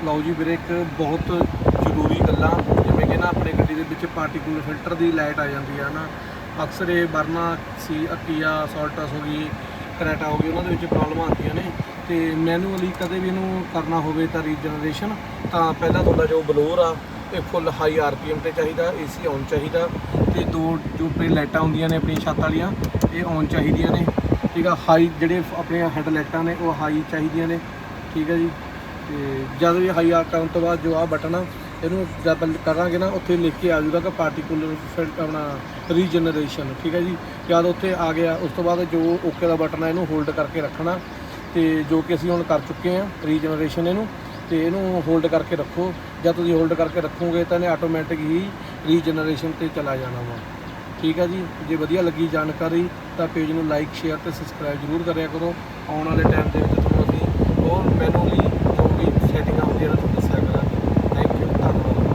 ਲਓ ਜੀ ਵੀਰੇ, ਇੱਕ ਬਹੁਤ ਜ਼ਰੂਰੀ ਗੱਲਾਂ, ਜਿਵੇਂ ਕਿ ਨਾ ਆਪਣੇ ਗੱਡੀ ਦੇ ਵਿੱਚ ਪਾਰਟੀਕੂਲਰ ਫਿਲਟਰ ਦੀ ਲਾਈਟ ਆ ਜਾਂਦੀ ਹੈ ਨਾ। ਅਕਸਰ ਇਹ ਵਰਨਾ ਕੀਆ ਸੋਲਟਸ ਹੋ ਗਈ, ਕਰੈਟਾ ਹੋ ਗਈ, ਉਹਨਾਂ ਦੇ ਵਿੱਚ ਪ੍ਰੋਬਲਮ ਆਉਂਦੀਆਂ ਨੇ। ਤੇ ਮੈਨੂਅਲੀ ਕਦੇ ਵੀ ਇਹਨੂੰ ਕਰਨਾ ਹੋਵੇ ਤਾਂ ਰੀਜਨਰੇਸ਼ਨ, ਤਾਂ ਪਹਿਲਾਂ ਤੁਹਾਡਾ ਜੋ ਬਲੋਰ ਆ ਇਹ ਫੁੱਲ ਹਾਈ RPM ਤੇ ਚਾਹੀਦਾ, AC ਔਨ ਚਾਹੀਦਾ, ਤੇ ਦੋ ਜੋ ਆਪਣੀ ਲਾਈਟਾਂ ਹੁੰਦੀਆਂ ਨੇ ਆਪਣੀ ਛੱਤ ਵਾਲੀਆਂ ਇਹ ਔਨ ਚਾਹੀਦੀਆਂ ਨੇ, ਠੀਕ ਆ। ਹਾਈ ਜਿਹੜੇ ਆਪਣੀਆਂ ਹੈਡ ਲਾਈਟਾਂ ਨੇ ਉਹ ਹਾਈ ਚਾਹੀਦੀਆਂ ਨੇ, ਠੀਕ ਹੈ ਜੀ। ਤੇ ਜਦ ਵੀ ਹਾਈ ਕਰਨ ਤੋਂ ਬਾਅਦ ਜੋ ਆ ਬਟਨ ਆ ਇਹਨੂੰ ਜਦ ਕਰਾਂਗੇ ਨਾ ਉੱਥੇ ਲਿਖ ਕੇ ਆ ਜਾਊਗਾ ਕਿ ਪਾਰਟੀਕੂਲਰ ਫਿਲਟਰ ਆਪਣਾ ਰੀਜਨਰੇਸ਼ਨ, ਠੀਕ ਹੈ ਜੀ। ਜਦ ਉੱਥੇ ਆ ਗਿਆ ਉਸ ਤੋਂ ਬਾਅਦ ਜੋ ਓਕੇ ਦਾ ਬਟਨ ਆ ਇਹਨੂੰ ਹੋਲਡ ਕਰਕੇ ਰੱਖਣਾ, ਤੇ ਜੋ ਕਿ ਅਸੀਂ ਹੁਣ ਕਰ ਚੁੱਕੇ ਹਾਂ ਰੀਜਨਰੇਸ਼ਨ ਇਹਨੂੰ, ਤੇ ਇਹਨੂੰ ਹੋਲਡ ਕਰਕੇ ਰੱਖੋ। ਜਦ ਤੁਸੀਂ ਹੋਲਡ ਕਰਕੇ ਰੱਖੋਗੇ ਤਾਂ ਇਹਨੇ ਆਟੋਮੈਟਿਕ ਹੀ ਰੀਜਨਰੇਸ਼ਨ ਤੇ ਚਲਾ ਜਾਣਾ ਵਾ, ਠੀਕ ਹੈ ਜੀ। ਜੇ ਵਧੀਆ ਲੱਗੀ ਜਾਣਕਾਰੀ ਤਾਂ ਪੇਜ ਨੂੰ ਲਾਈਕ, ਸ਼ੇਅਰ ਤੇ ਸਬਸਕ੍ਰਾਈਬ ਜ਼ਰੂਰ ਕਰਿਆ ਕਰੋ। ਆਉਣ ਵਾਲੇ ਟਾਈਮ ਦੇ ਵਿੱਚ ਤੁਹਾਨੂੰ ਅਸੀਂ ਹੋਰ ਮੈਨੂਅਲੀ